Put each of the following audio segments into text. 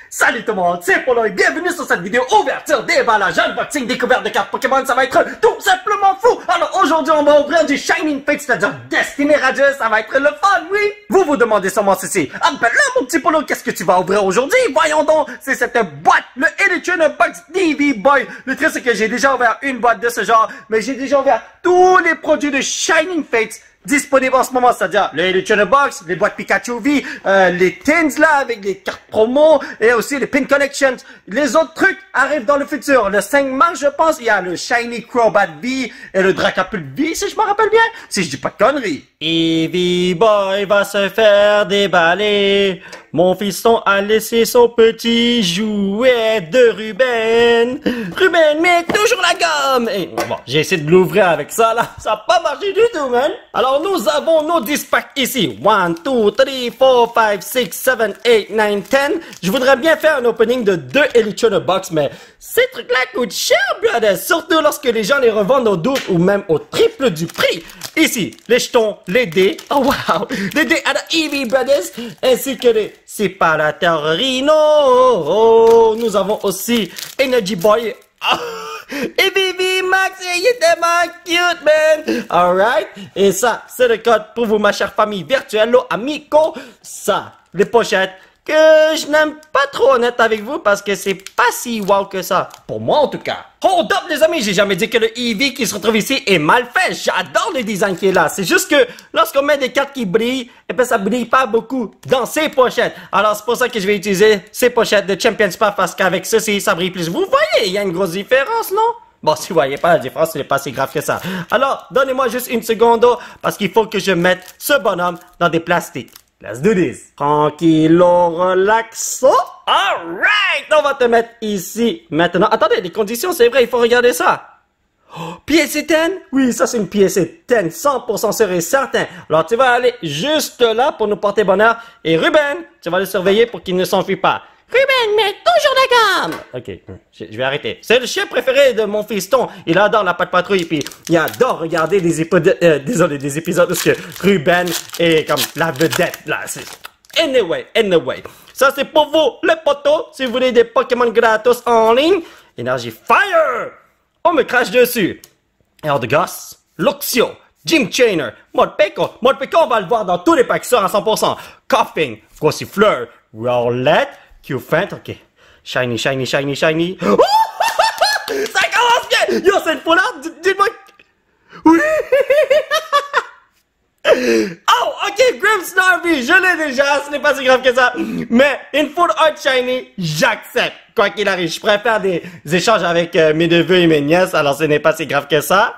Salut tout le monde, c'est Polo et bienvenue sur cette vidéo ouverture, déballage, unboxing, découverte de cartes Pokémon. Ça va être tout simplement fou. Alors aujourd'hui on va ouvrir du Shining Fate, c'est-à-dire Destiny Radius. Ça va être le fun, oui. Vous vous demandez sûrement ceci. Ah ben là mon petit Polo, qu'est-ce que tu vas ouvrir aujourd'hui? Voyons donc, c'est cette boîte, le Edition Box DV Boy. Le truc c'est que j'ai déjà ouvert une boîte de ce genre, mais j'ai déjà ouvert tous les produits de Shining Fate disponibles en ce moment, c'est-à-dire le Edition Box, les boîtes Pikachu V, les tins là avec les cartes promo et aussi les Pin Collections. Les autres trucs arrivent dans le futur. Le 5 mars, je pense, il y a le Shiny Crobat V et le Dracapult V, si je me rappelle bien, si je dis pas de conneries. Eevee Boy va se faire déballer. Mon fiston a laissé son petit jouet de Ruben. Ruben met toujours la gomme. Et bon, j'ai essayé de l'ouvrir avec ça là. Ça n'a pas marché du tout, man. Alors, nous avons nos 10 packs ici. 1, 2, 3, 4, 5, 6, 7, 8, 9, 10. Je voudrais bien faire un opening de 2 Elite Box, mais ces trucs-là coûtent cher, brother. Surtout lorsque les gens les revendent au double ou même au triple du prix. Ici, les jetons, les dés. Oh wow! Les dés à la Eevee Brothers, ainsi que les séparateurs Rhino. Oh, nous avons aussi Energy Boy. Oh. Eevee Max, il est tellement cute, man! Alright? Et ça, c'est le code pour vous, ma chère famille virtuelle, amico. Ça, les pochettes que je n'aime pas trop honnête avec vous parce que c'est pas si wow que ça. Pour moi, en tout cas. Hold up, les amis, j'ai jamais dit que le Eevee qui se retrouve ici est mal fait. J'adore le design qui est là. C'est juste que lorsqu'on met des cartes qui brillent, et ben ça brille pas beaucoup dans ces pochettes. Alors, c'est pour ça que je vais utiliser ces pochettes de Champions Path parce qu'avec ceci, ça brille plus. Vous voyez, il y a une grosse différence, non? Bon, si vous voyez pas la différence, ce n'est pas si grave que ça. Alors, donnez-moi juste une seconde parce qu'il faut que je mette ce bonhomme dans des plastiques. Let's do this. Tranquillo, relaxo. Alright, on va te mettre ici maintenant. Attendez, les conditions, c'est vrai, il faut regarder ça. Oh, PSA 10? Oui, ça c'est une PSA 10, 100% sûr et certain. Alors tu vas aller juste là pour nous porter bonheur. Et Ruben, tu vas le surveiller pour qu'il ne s'enfuit pas. Ruben, mets toujours la gomme! Ok, je vais arrêter. C'est le chien préféré de mon fiston. Il adore la patte patrouille, puis il adore regarder des épisodes, des épisodes où Ruben est comme la vedette, là. Anyway. Ça, c'est pour vous, les potos, si vous voulez des Pokémon gratos en ligne. Énergie Fire! On me crache dessus. Eldegoss, Luxio, Gym Trainer, Morpeko. Morpeko, on va le voir dans tous les packs, sur à 100%. Coughing, Gossifleur, Rowlet, Q-Fent, ok. Shiny. Oh! Ça commence bien! Yo, c'est une full art, dites-moi... Oui! Oh, ok, Grimmsnarby, je l'ai déjà, ce n'est pas si grave que ça. Mais une full art shiny, j'accepte. Quoi qu'il arrive, je préfère des échanges avec mes neveux et mes nièces, alors ce n'est pas si grave que ça.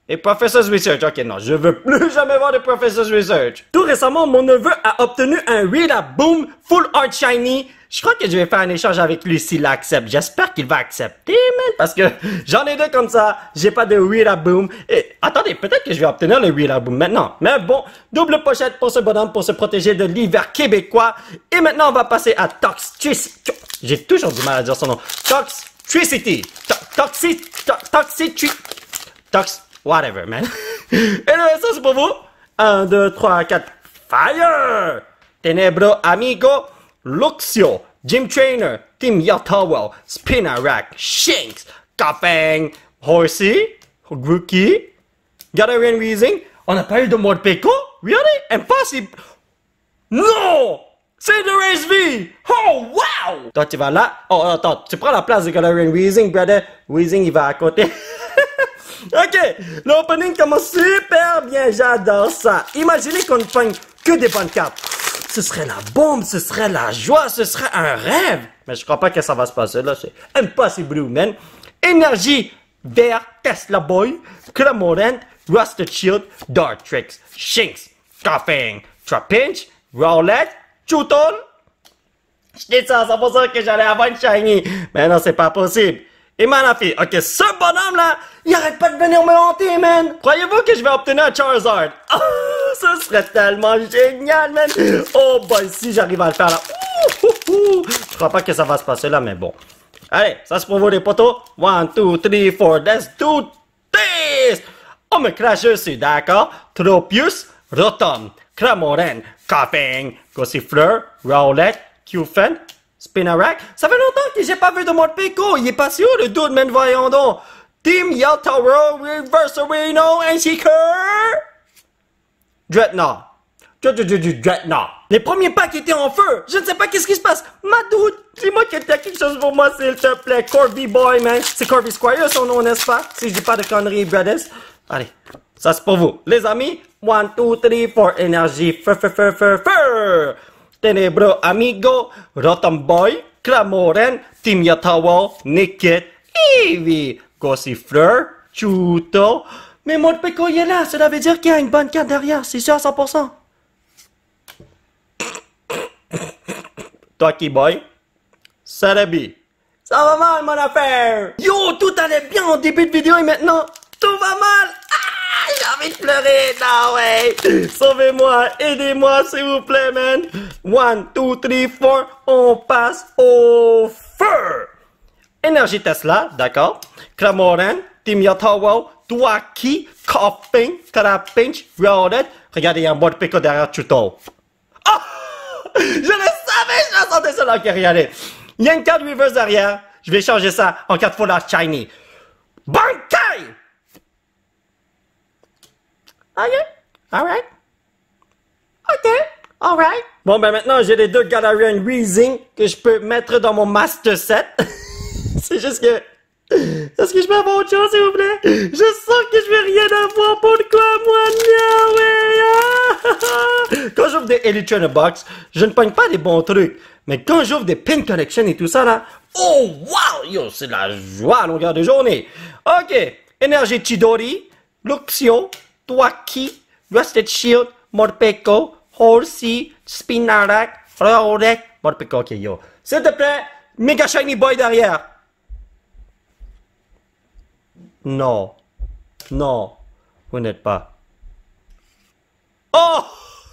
Et Professor's Research, ok, non, je veux plus jamais voir de Professor's Research. Tout récemment, mon neveu a obtenu un Rillaboom Full Art Shiny. Je crois que je vais faire un échange avec lui s'il l'accepte. J'espère qu'il va accepter, man, parce que j'en ai deux comme ça. J'ai pas de Rillaboom. Et attendez, peut-être que je vais obtenir le Rillaboom maintenant. Mais bon, double pochette pour ce bonhomme pour se protéger de l'hiver québécois. Et maintenant, on va passer à Toxtricity. J'ai toujours du mal à dire son nom. Toxtricity. Whatever, man. Et là, ça, c'est pour vous. 1, 2, 3, 4. Fire! Tenebro Amigo, Luxio, Gym Trainer, Team Yotowel, Spinarak, Shinx, Coughing, Horsey, Rookie, Galarian Weezing. On n'a pas eu de Morpeko? Really? Impossible! Non! C'est de Race V! Oh, wow! Toi, tu vas là. Oh, attends, tu prends la place de Galarian Weezing, brother. Weezing, il va à côté. Ok, l'opening commence super bien, j'adore ça. Imaginez qu'on ne pogne que des bonnes cartes. Ce serait la bombe, ce serait la joie, ce serait un rêve. Mais je crois pas que ça va se passer là, c'est impossible, man. Énergie vert, Tesla Boy, Cramorant, Rusted Shield, Dartrix, Shinx, Coughing, Trapinch, Rowlet, Chewtle. Je dis ça, c'est pour ça que j'allais avoir une shiny. Mais non, c'est pas possible. Et Manaphy, ok, ce bonhomme-là, il arrête pas de venir me hanter, man. Croyez-vous que je vais obtenir un Charizard? Oh, ce serait tellement génial, man. Oh boy, si j'arrive à le faire là. Je crois pas que ça va se passer là, mais bon. Allez, ça c'est pour vous les potos. 1, 2, 3, 4, let's do this. On me crache dessus, d'accord? Tropius, Rotom, Cramorant, Coughing, Gossifleur, Rowlet, Q-Fent, Spinarak. Ça fait longtemps que j'ai pas vu de Morpeko. Il est pas sûr, le dude, man, voyons donc. Team Yaltaro, Reversorino, ainsi que... Dreadnought. Dreadnought. Les premiers packs étaient en feu. Je ne sais pas qu'est-ce qui se passe. Ma dude, dis-moi qu'il y a quelque chose pour moi, s'il te plaît. Corby Boy, man. C'est Corby Squire, son nom, n'est-ce pas? Si je dis pas de conneries, brothers. Allez, ça c'est pour vous. Les amis, 1, 2, 3, 4, énergie. Fur. Tenebro Amigo, Rotom Boy, Clamoren, Team Yatawa, Nicket, Eevee, Gossifleur, Chuto. Mais Morpeko il est là, cela veut dire qu'il y a une bonne carte derrière, c'est sûr à 100%. Toi qui boy, Celebi. Ça va mal mon affaire. Yo, tout allait bien au début de vidéo et maintenant, tout va mal. Ah, j'ai envie de pleurer, non ouais. Sauvez-moi, aidez-moi s'il vous plaît, man. 1, 2, 3, 4, on passe au feu. Énergie Tesla, d'accord. Clamoran, Team Yatawa, Dwaki, Coughing, Trapinch, Rodet. Regardez, il y a un bon pico derrière Chuto. Ah! Je le savais, je la sentais celle-là qui regardez. Il y a une carte reverse derrière. Je vais changer ça en 4 fois la shiny. Bankai! Ok, alright. Ok, alright. Bon, ben maintenant, j'ai les deux Galarian Weezing que je peux mettre dans mon Master Set. C'est juste que... Est-ce que je peux avoir autre chose, s'il vous plaît? Je sens que je vais rien avoir. Pourquoi moi? Non, ouais. Quand j'ouvre des Elytra Box, je ne pogne pas des bons trucs. Mais quand j'ouvre des Pin Collection et tout ça, là... Oh, wow! Yo, c'est la joie à longueur de journée. Ok. Énergie Chidori, Luxio, Twaki, Rusted Shield, Morpeko, Horsey, Spinarak, Rodek, Morpeko, ok, yo. S'il te plaît, Mega Shiny Boy derrière. Non. Non. Vous n'êtes pas. Oh!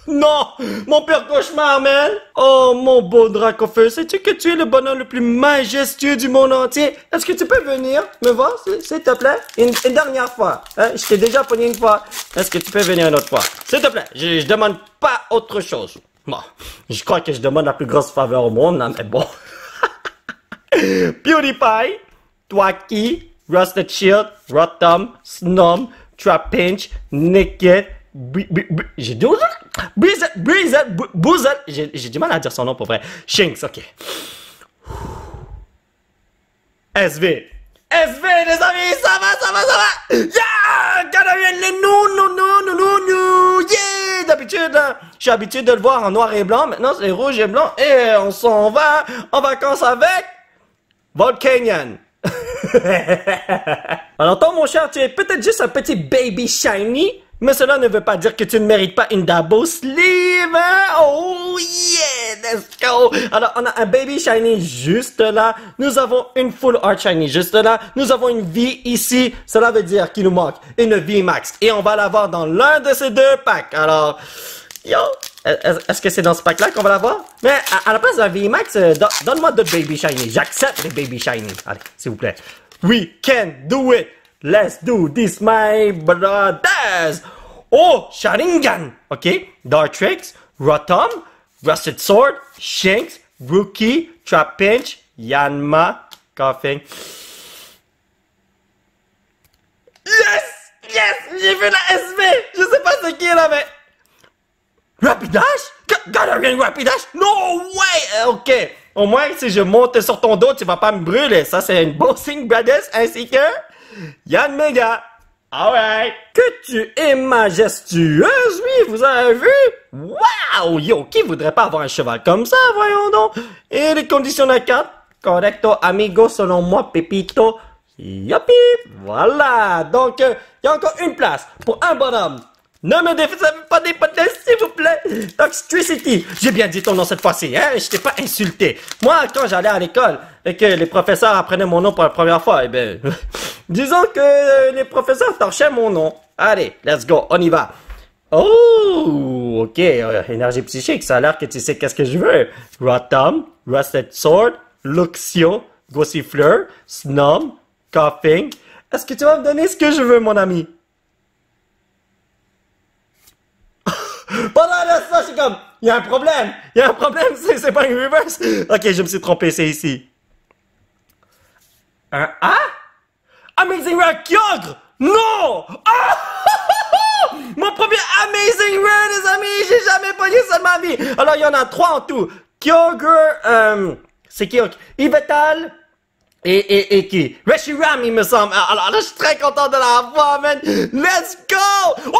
Non! Mon pire cauchemar, man! Oh, mon beau Dracofeu, sais-tu que tu es le bonhomme le plus majestueux du monde entier? Est-ce que tu peux venir me voir, s'il te plaît? Une dernière fois. Hein? Je t'ai déjà pogné une fois. Est-ce que tu peux venir une autre fois? S'il te plaît, je demande pas autre chose. Bon, je crois que je demande la plus grosse faveur au monde, hein, mais bon. PewDiePie, Twaki, Rusted Shield, Rotom, Snom, Trapinch, Nicket, j'ai dit Boozle, j'ai du mal à dire son nom pour vrai. Shinx, ok. SV, les amis, ça va. Yeah! Galarian, non. Yeah! D'habitude, je suis habitué de le voir en noir et blanc. Maintenant, c'est rouge et blanc. Et on s'en va en vacances avec Volcanion. Alors toi mon cher, tu es peut-être juste un petit baby shiny, mais cela ne veut pas dire que tu ne mérites pas une double sleeve, hein? Oh yeah, let's go. Alors on a un baby shiny juste là, nous avons une full art shiny juste là, nous avons une vie ici, cela veut dire qu'il nous manque une vie max, et on va l'avoir dans l'un de ces deux packs. Alors, yo, est-ce que c'est dans ce pack-là qu'on va l'avoir? Mais à la place d'un VMAX, donne-moi d'autres Baby Shiny. J'accepte les Baby Shiny. Allez, s'il vous plaît. We can do it. Let's do this, my brothers. Oh, Sharingan. OK. Dartrix, Rotom, Rusted Sword, Shinx, Rookie, Trapinch, Yanma, Coughing. Yes! J'ai vu la SV. Je sais pas ce qui est là, mais... Rapidash? Galarian Rapidash? No way! Ok. Au moins, si je monte sur ton dos, tu vas pas me brûler. Ça, c'est une Bossing Brothers ainsi que Yanmega. Alright. Que tu es majestueuse, oui, vous avez vu? Wow! Yo, qui voudrait pas avoir un cheval comme ça, voyons donc? Et les conditions de la carte? Correcto, amigo, selon moi, Pepito. Yopi! Voilà. Donc, il y a encore une place pour un bonhomme. Ne me défaites pas des potesses, s'il vous plaît. Toxtricity. J'ai bien dit ton nom cette fois-ci, hein? Je t'ai pas insulté. Moi, quand j'allais à l'école et que les professeurs apprenaient mon nom pour la première fois, eh ben, disons que les professeurs torchaient mon nom. Allez, let's go, on y va. Oh, ok, énergie psychique, ça a l'air que tu sais qu'est-ce que je veux. Rotom, Rusted Sword, Luxio, Gossifleur, Snom, Coughing. Est-ce que tu vas me donner ce que je veux, mon ami? Pendant ça, c'est comme, il y a un problème. Il y a un problème, c'est pas une reverse. Ok, je me suis trompé, c'est ici. Un A? Amazing Rare Kyogre! Non! Ah! Mon premier Amazing Rare, les amis! J'ai jamais pogné ça de ma vie! Alors, il y en a 3 en tout. Kyogre, c'est qui? Yveltal et qui? Reshiram, il me semble. Alors là, je suis très content de la voir, man! Let's go! Oh!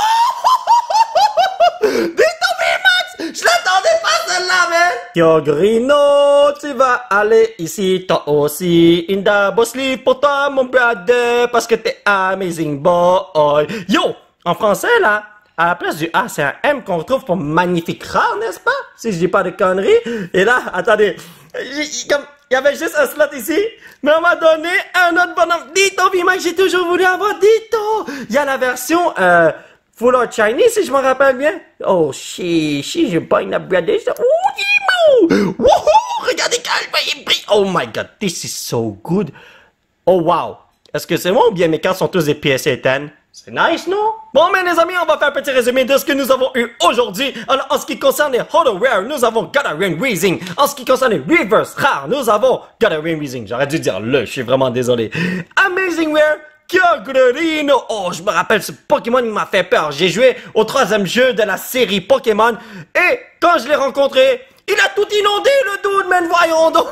Ditto VMAX! Je l'attendais pas celle-là, man! Kyogrino, tu vas aller ici, toi aussi. Inda Bosley pour toi, mon brother, parce que t'es amazing boy. Yo! En français, là, à la place du A, c'est un M qu'on retrouve pour magnifique rare, n'est-ce pas? Si je dis pas de conneries. Et là, attendez, il y avait juste un slot ici, mais on m'a donné un autre bonhomme. Ditto VMAX, j'ai toujours voulu avoir Ditto! Il y a la version, Full Art Chinese, si je me rappelle bien. Oh, j'ai pas une upgrade. Oh, wouhou! Regardez quand il brille. Oh my god, this is so good. Oh wow. Est-ce que c'est moi ou bien mes cartes sont tous des PSA 10? C'est nice, non? Bon, mais les amis, on va faire un petit résumé de ce que nous avons eu aujourd'hui. Alors, en ce qui concerne les Holo Rare, nous avons Galarian Weezing. En ce qui concerne les Reverse Rare, nous avons Galarian Weezing. J'aurais dû dire le, je suis vraiment désolé. Amazing Rare, Kyogre. Oh, je me rappelle, ce Pokémon, il m'a fait peur. J'ai joué au 3e jeu de la série Pokémon. Et quand je l'ai rencontré, il a tout inondé, le dude, man. Voyons donc.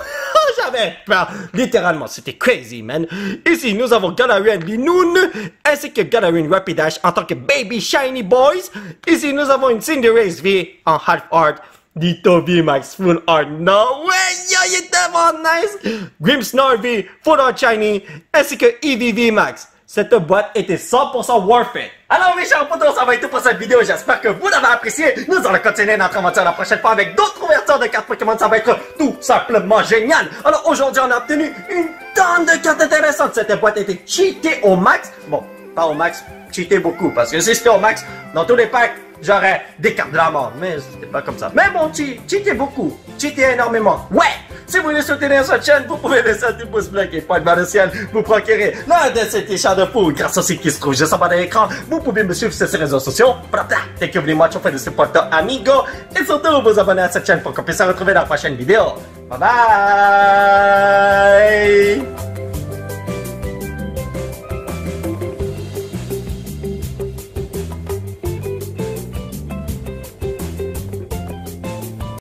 J'avais peur. Littéralement, c'était crazy, man. Ici, nous avons Galarian Linoone, ainsi que Galarian Rapidash en tant que Baby Shiny Boys. Ici, nous avons une Cinderace V en Half Art. Ditto VMAX Full Art. No way, yo, il est tellement nice. Grimmsnarl V Full Art Shiny, ainsi que Eevee VMAX. Cette boîte était 100% worth it. Alors mes chers potos, ça va être tout pour cette vidéo. J'espère que vous l'avez apprécié. Nous allons continuer notre aventure la prochaine fois avec d'autres ouvertures de cartes Pokémon. Ça va être tout simplement génial. Alors aujourd'hui, on a obtenu une tonne de cartes intéressantes. Cette boîte était cheatée au max. Bon, pas au max, cheatée beaucoup. Parce que si c'était au max, dans tous les packs, j'aurais des cartes de la mort. Mais c'était pas comme ça. Mais bon, cheatez beaucoup. Cheatez énormément. Ouais! Si vous voulez soutenir cette chaîne, vous pouvez laisser un petit pouce bleu et point de barre de ciel. Vous procurez l'un de ces t-shirts de fou grâce au site qui se trouve juste en bas de l'écran. Vous pouvez me suivre sur ces réseaux sociaux. Thank you very much for the support, amigo. Et surtout, vous abonner à cette chaîne pour qu'on puisse se retrouver dans la prochaine vidéo. Bye bye!